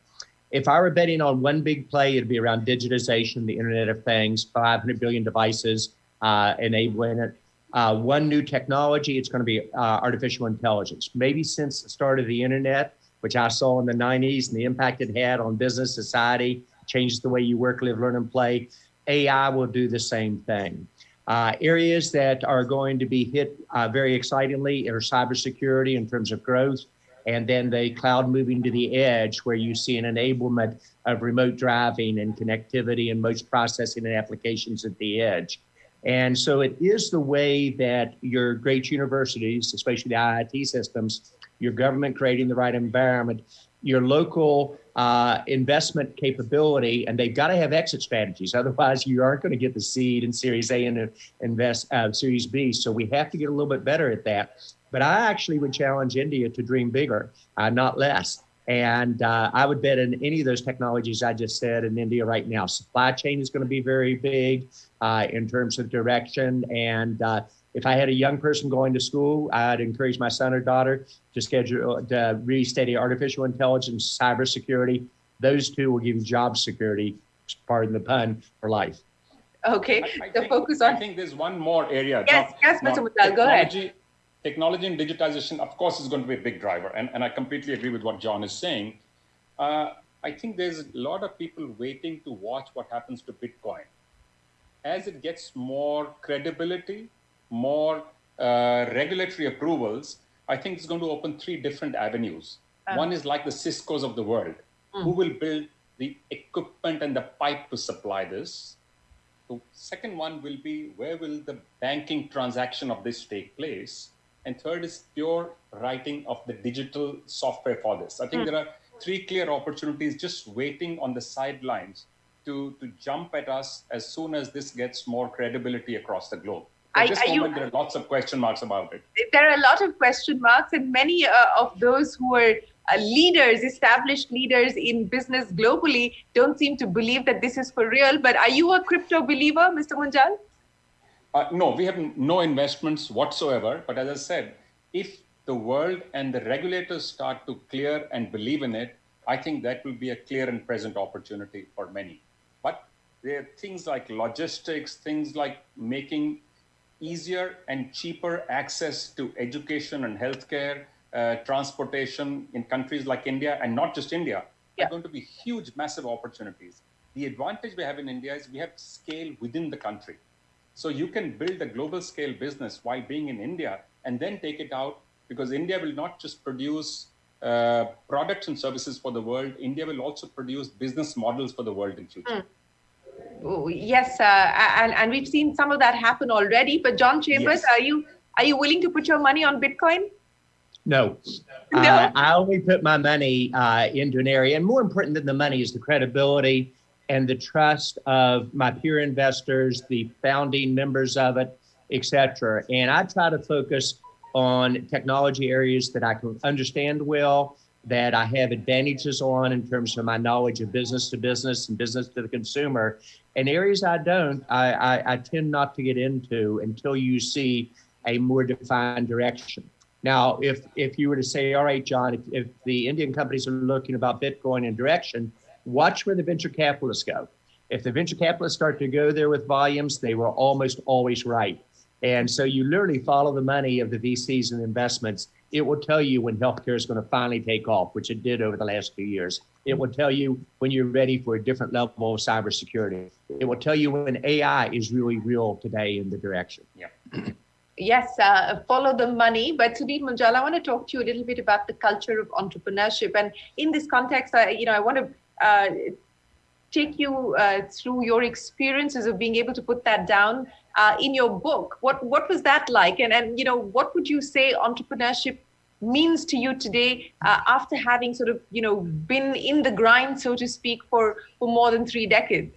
If I were betting on one big play, it'd be around digitization, the Internet of Things, 500 billion devices enabling it. One new technology, it's going to be artificial intelligence. Maybe since the start of the Internet, which I saw in the 90s and the impact it had on business, society, changes the way you work, live, learn, and play, AI will do the same thing. Areas that are going to be hit very excitingly are cybersecurity in terms of growth, and then the cloud moving to the edge, where you see an enablement of remote driving and connectivity and most processing and applications at the edge. And so it is the way that your great universities, especially the IIT systems, your government creating the right environment, your local investment capability, and they've got to have exit strategies. Otherwise, you aren't going to get the seed and Series A and Series B. So we have to get a little bit better at that. But I actually would challenge India to dream bigger, not less. And I would bet in any of those technologies I just said in India right now. Supply chain is going to be very big in terms of direction. And if I had a young person going to school, I'd encourage my son or daughter to re-study artificial intelligence, cybersecurity. Those two will give you job security, pardon the pun, for life. Okay, I think there's one more area. Yes, Mr. Mutal, go ahead. Technology and digitization, of course, is going to be a big driver. And I completely agree with what John is saying. I think there's a lot of people waiting to watch what happens to Bitcoin. As it gets more credibility, more regulatory approvals, I think it's going to open three different avenues. One is like the Ciscos of the world, who will build the equipment and the pipe to supply this. The second one will be, where will the banking transaction of this take place? And third is pure writing of the digital software for this. I think there are three clear opportunities just waiting on the sidelines to jump at us as soon as this gets more credibility across the globe. At this moment, there are lots of question marks about it. There are a lot of question marks, and many of those who are leaders, established leaders in business globally, don't seem to believe that this is for real. But are you a crypto believer, Mr. Munjal? No, we have no investments whatsoever. But as I said, if the world and the regulators start to clear and believe in it, I think that will be a clear and present opportunity for many. But there are things like logistics, things like making easier and cheaper access to education and healthcare, transportation in countries like India, and not just India, are going to be huge, massive opportunities. The advantage we have in India is we have scale within the country. So you can build a global scale business while being in India and then take it out, because India will not just produce products and services for the world. India will also produce business models for the world in future. Oh, yes, and we've seen some of that happen already. But John Chambers, Yes. are you willing to put your money on Bitcoin? No. No? I only put my money into an area, and more important than the money is the credibility and the trust of my peer investors, the founding members of it, et cetera. And I try to focus on technology areas that I can understand well, that I have advantages on in terms of my knowledge of business to business and business to the consumer. And areas I don't, I tend not to get into until you see a more defined direction. Now, if you were to say, all right, John, if the Indian companies are looking about Bitcoin and direction, watch where the venture capitalists go. If the venture capitalists start to go there with volumes, they were almost always right. And so you literally follow the money of the VCs and investments. It will tell you when healthcare is going to finally take off, which it did over the last 2 years. It will tell you when you're ready for a different level of cybersecurity. It will tell you when AI is really real today in the direction. Yeah. Yes, follow the money. But Sunil Munjal, I want to talk to you a little bit about the culture of entrepreneurship. And in this context, I want to take you through your experiences of being able to put that down in your book. What was that like? And what would you say entrepreneurship means to you today after having sort of been in the grind, so to speak, for more than 3 decades?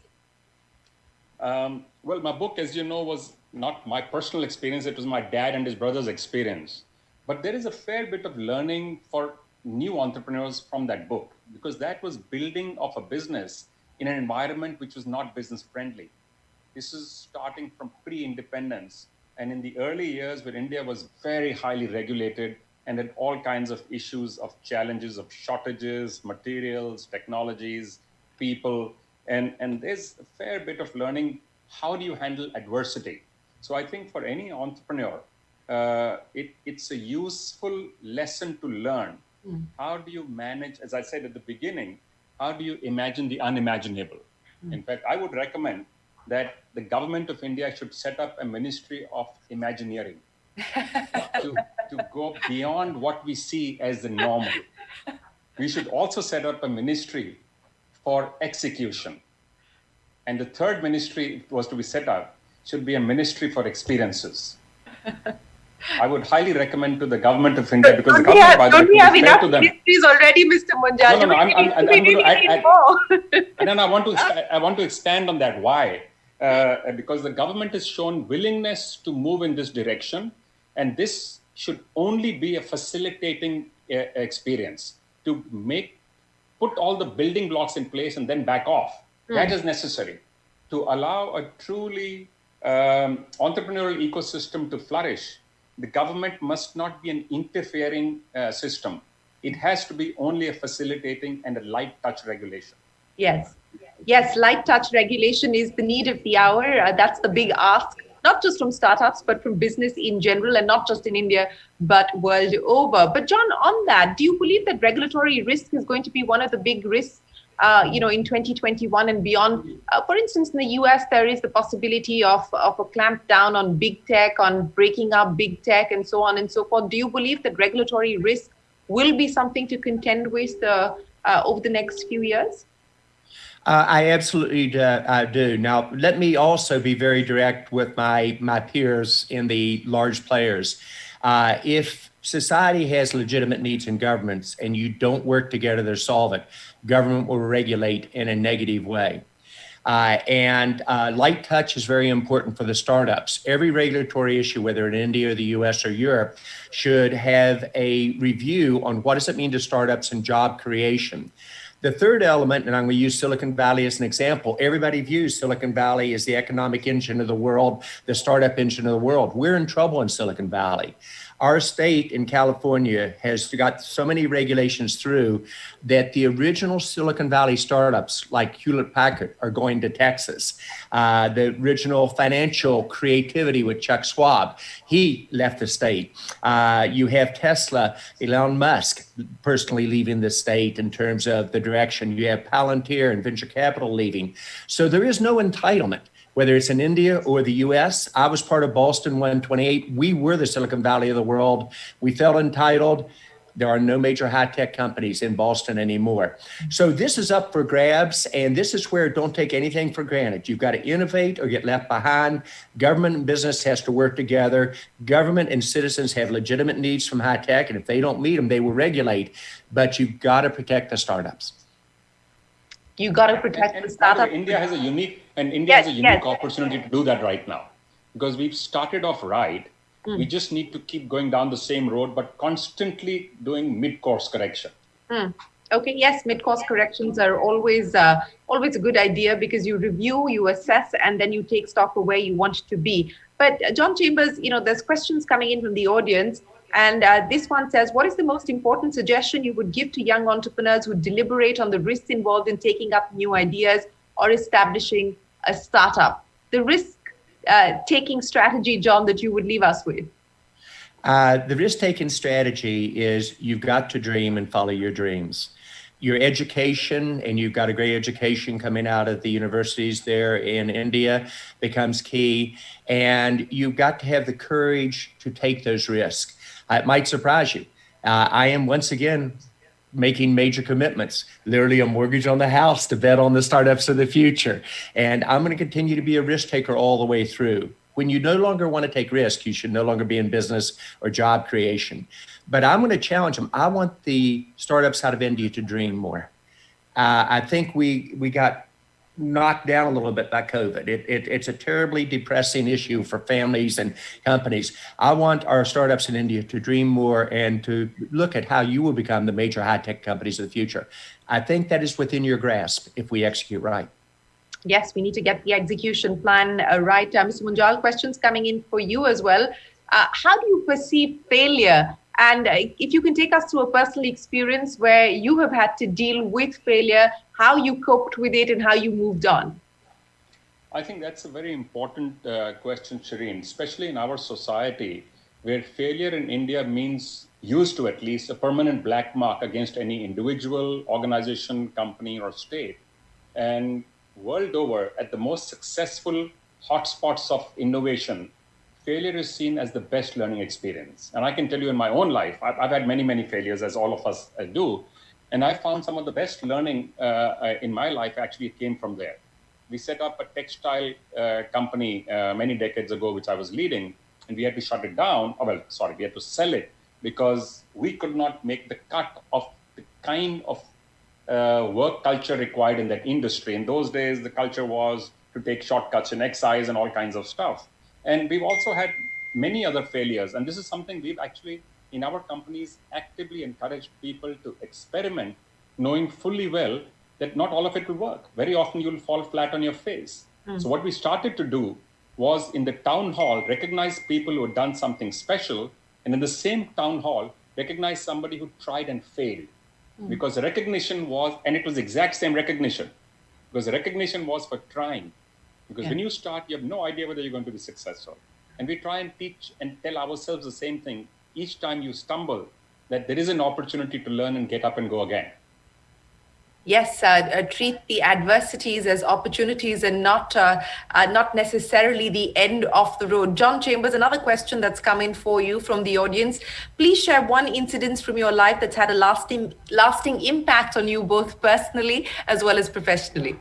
Well, my book, as you know, was not my personal experience. It was my dad and his brother's experience. But there is a fair bit of learning for new entrepreneurs from that book, because that was building of a business in an environment which was not business friendly. This is starting from pre-independence. And in the early years where India was very highly regulated and had all kinds of issues of challenges of shortages, materials, technologies, people. And there's a fair bit of learning. How do you handle adversity? So I think for any entrepreneur, it's a useful lesson to learn. How do you manage, as I said at the beginning, how do you imagine the unimaginable? In fact, I would recommend that the government of India should set up a ministry of Imagineering to go beyond what we see as the normal. We should also set up a ministry for execution. And the third ministry was to be set up should be a ministry for experiences. I would highly recommend to the government of India, because the government, by the way, don't we have enough to them. ministries already, Mr. Munjal? No, I'm going to add, and then I want to expand on that. Why? Because the government has shown willingness to move in this direction, and this should only be a facilitating experience to put all the building blocks in place and then back off. That is necessary to allow a truly entrepreneurial ecosystem to flourish. The government must not be an interfering system. It has to be only a facilitating and a light touch regulation. Yes, light touch regulation is the need of the hour. That's the big ask, not just from startups, but from business in general, and not just in India, but world over. But John, on that, do you believe that regulatory risk is going to be one of the big risks in 2021 and beyond? For instance, in the US, there is the possibility of a clamp down on big tech, on breaking up big tech, and so on and so forth. Do you believe that regulatory risk will be something to contend with over the next few years? I absolutely do. Now, let me also be very direct with my peers in the large players. If society has legitimate needs in governments and you don't work together to solve it, government will regulate in a negative way. And light touch is very important for the startups. Every regulatory issue, whether in India or the US or Europe, should have a review on what does it mean to startups and job creation. The third element, and I'm going to use Silicon Valley as an example, everybody views Silicon Valley as the economic engine of the world, the startup engine of the world. We're in trouble in Silicon Valley. Our state in California has got so many regulations through that the original Silicon Valley startups like Hewlett-Packard are going to Texas. The original financial creativity with Chuck Schwab, he left the state. You have Tesla, Elon Musk personally leaving the state in terms of the direction. You have Palantir and venture capital leaving. So there is no entitlement. Whether it's in India or the US, I was part of Boston 128. We were the Silicon Valley of the world. We felt entitled. There are no major high-tech companies in Boston anymore. So this is up for grabs, and this is where don't take anything for granted. You've got to innovate or get left behind. Government and business has to work together. Government and citizens have legitimate needs from high-tech, and if they don't meet them, they will regulate. But you've got to protect the startups. You got to protect the startup. India has a unique opportunity to do that right now, because we've started off right. We just need to keep going down the same road, but constantly doing mid-course correction. Okay, yes, mid-course corrections are always a good idea, because you review, you assess, and then you take stock of where you want to be. But John Chambers, there's questions coming in from the audience. And this one says, what is the most important suggestion you would give to young entrepreneurs who deliberate on the risks involved in taking up new ideas or establishing a startup? The risk-taking strategy, John, that you would leave us with. The risk-taking strategy is you've got to dream and follow your dreams. Your education, and you've got a great education coming out of the universities there in India, becomes key. And you've got to have the courage to take those risks. It might surprise you. I am, once again, making major commitments, literally a mortgage on the house to bet on the startups of the future. And I'm going to continue to be a risk taker all the way through. When you no longer want to take risk, you should no longer be in business or job creation. But I'm going to challenge them. I want the startups out of India to dream more. I think we got knocked down a little bit by COVID. It's a terribly depressing issue for families and companies. I want our startups in India to dream more and to look at how you will become the major high-tech companies of the future. I think that is within your grasp if we execute right. Yes, we need to get the execution plan right. Mr. Munjal, questions coming in for you as well. How do you perceive failure? And if you can take us through a personal experience where you have had to deal with failure, how you coped with it and how you moved on. I think that's a very important question, Shireen, especially in our society, where failure in India means, used to at least, a permanent black mark against any individual, organization, company, or state. And world over, at the most successful hotspots of innovation, failure is seen as the best learning experience. And I can tell you in my own life, I've had many, many failures, as all of us do. And I found some of the best learning in my life actually came from there. We set up a textile company many decades ago, which I was leading, and we had to shut it down. We had to sell it because we could not make the cut of the kind of work culture required in that industry. In those days, the culture was to take shortcuts in excise and all kinds of stuff. And we've also had many other failures. And this is something we've actually, in our companies, actively encouraged people to experiment, knowing fully well that not all of it will work. Very often you'll fall flat on your face. So what we started to do was, in the town hall, recognize people who had done something special, and in the same town hall, recognize somebody who tried and failed. Because the recognition was, and it was exact same recognition, because the recognition was for trying. Because when you start, you have no idea whether you're going to be successful. And we try and teach and tell ourselves the same thing. Each time you stumble, that there is an opportunity to learn and get up and go again. Yes, treat the adversities as opportunities and not necessarily the end of the road. John Chambers, another question that's come in for you from the audience. Please share one incident from your life that's had a lasting impact on you, both personally as well as professionally.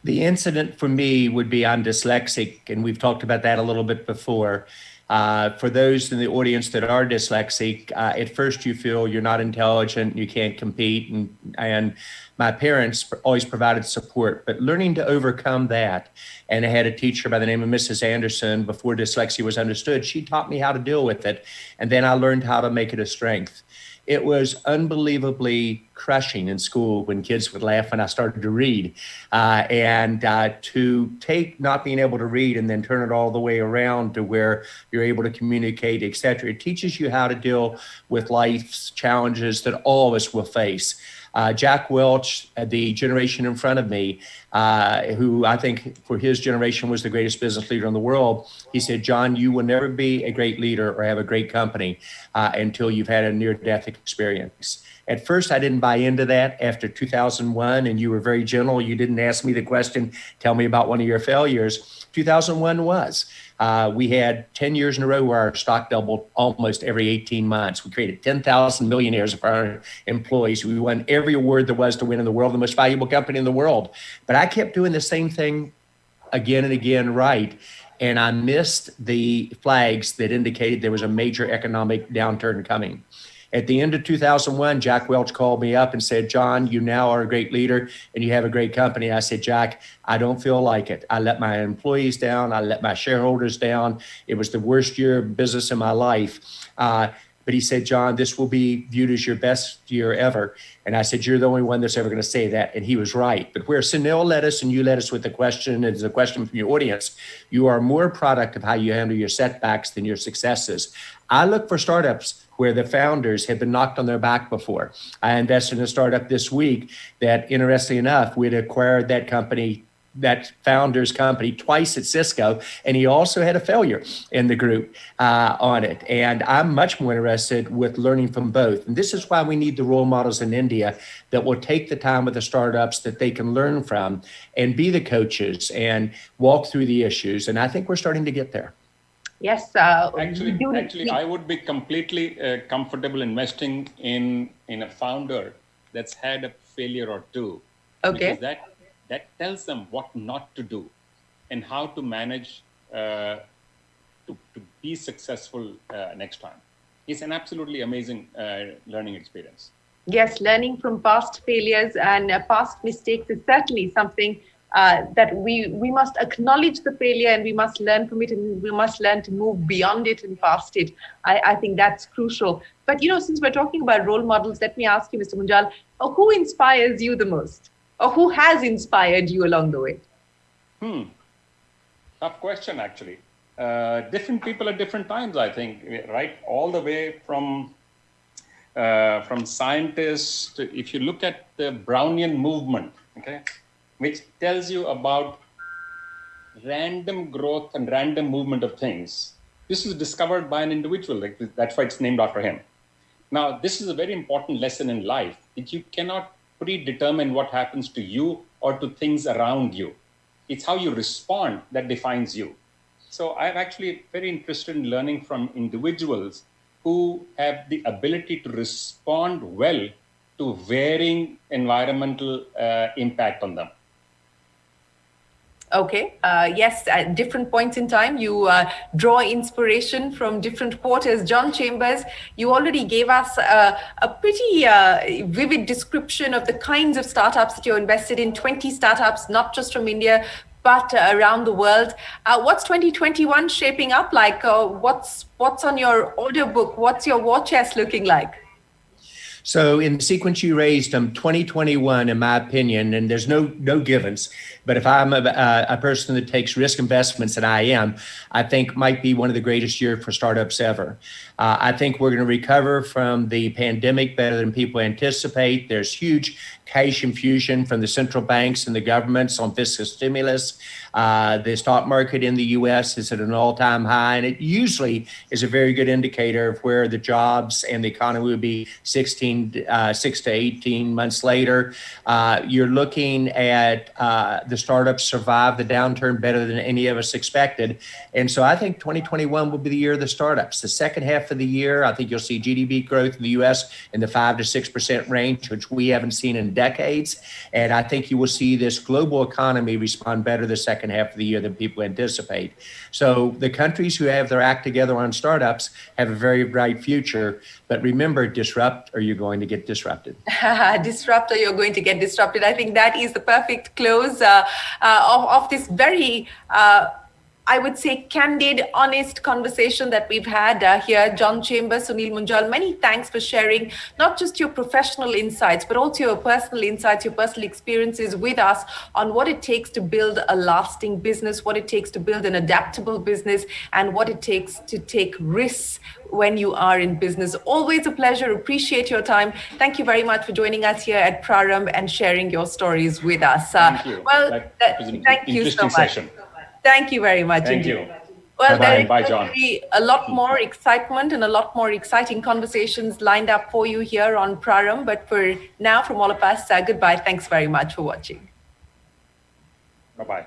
The incident for me would be, I'm dyslexic, and we've talked about that a little bit before. For those in the audience that are dyslexic, at first you feel you're not intelligent, you can't compete, and my parents always provided support, but learning to overcome that, and I had a teacher by the name of Mrs. Anderson, before dyslexia was understood, she taught me how to deal with it, and then I learned how to make it a strength. It was unbelievably crushing in school when kids would laugh when I started to read. And to take not being able to read and then turn it all the way around to where you're able to communicate, et cetera. It teaches you how to deal with life's challenges that all of us will face. Jack Welch, the generation in front of me, who I think for his generation was the greatest business leader in the world, he said, John, you will never be a great leader or have a great company until you've had a near-death experience. At first, I didn't buy into that. After 2001, and you were very gentle, you didn't ask me the question, tell me about one of your failures. 2001 was. We had 10 years in a row where our stock doubled almost every 18 months. We created 10,000 millionaires for our employees. We won every award there was to win in the world, the most valuable company in the world. But I kept doing the same thing again and again right. And I missed the flags that indicated there was a major economic downturn coming. At the end of 2001, Jack Welch called me up and said, John, you now are a great leader and you have a great company. I said, Jack, I don't feel like it. I let my employees down. I let my shareholders down. It was the worst year of business in my life. But he said, John, this will be viewed as your best year ever. And I said, you're the only one that's ever going to say that. And he was right. But where Sunil led us and you led us with the question, it's a question from your audience, you are more a product of how you handle your setbacks than your successes. I look for startups where the founders have been knocked on their back before. I invested in a startup this week that, interestingly enough, we'd acquired that company, that founder's company, twice at Cisco, and he also had a failure in the group on it. And I'm much more interested with learning from both. And this is why we need the role models in India that will take the time with the startups that they can learn from and be the coaches and walk through the issues. And I think we're starting to get there. Yes. Actually, I would be completely comfortable investing in a founder that's had a failure or two, Okay. because that tells them what not to do and how to manage to be successful next time. It's an absolutely amazing learning experience. Yes, learning from past failures and past mistakes is certainly something that we must acknowledge the failure, and we must learn from it, and we must learn to move beyond it and past it. I think that's crucial. But since we're talking about role models, let me ask you, Mr. Munjal, who inspires you the most, or who has inspired you along the way? Tough question, actually. Different people at different times, I think, right? All the way from scientists to, if you look at the Brownian movement, okay, which tells you about random growth and random movement of things. This was discovered by an individual, like that's why it's named after him. Now, this is a very important lesson in life, that you cannot predetermine what happens to you or to things around you. It's how you respond that defines you. So I'm actually very interested in learning from individuals who have the ability to respond well to varying environmental impact on them. Okay. Yes, at different points in time, you draw inspiration from different quarters. John Chambers, you already gave us a pretty vivid description of the kinds of startups that you're invested in, 20 startups, not just from India, but around the world. What's 2021 shaping up like? What's on your order book? What's your war chest looking like? So in the sequence you raised, 2021, in my opinion, and there's no givens, but if I'm a person that takes risk investments, and I am, I think might be one of the greatest years for startups ever. I think we're going to recover from the pandemic better than people anticipate. There's huge cash infusion from the central banks and the governments on fiscal stimulus. The stock market in the U.S. is at an all-time high, and it usually is a very good indicator of where the jobs and the economy will be 6 to 18 months later. You're looking at the startups survive the downturn better than any of us expected. And so I think 2021 will be the year of the startups. The second half of the year, I think you'll see GDP growth in the U.S. in the 5 to 6% range, which we haven't seen in decades. And I think you will see this global economy respond better the second half of the year than people anticipate. So the countries who have their act together on startups have a very bright future. But remember, disrupt or you're going to get disrupted. Disrupt or you're going to get disrupted. I think that is the perfect close of this very I would say candid, honest conversation that we've had here. John Chambers, Sunil Munjal, many thanks for sharing not just your professional insights, but also your personal insights, your personal experiences with us on what it takes to build a lasting business, what it takes to build an adaptable business, and what it takes to take risks when you are in business. Always a pleasure. Appreciate your time. Thank you very much for joining us here at Prarambh and sharing your stories with us. Thank you. Well, thank you so much. Session. Thank you very much. Thank you. Well, Bye-bye. there is Bye, going John. to be a lot more excitement and a lot more exciting conversations lined up for you here on Prarambh. But for now, from all of us, goodbye. Thanks very much for watching. Bye-bye.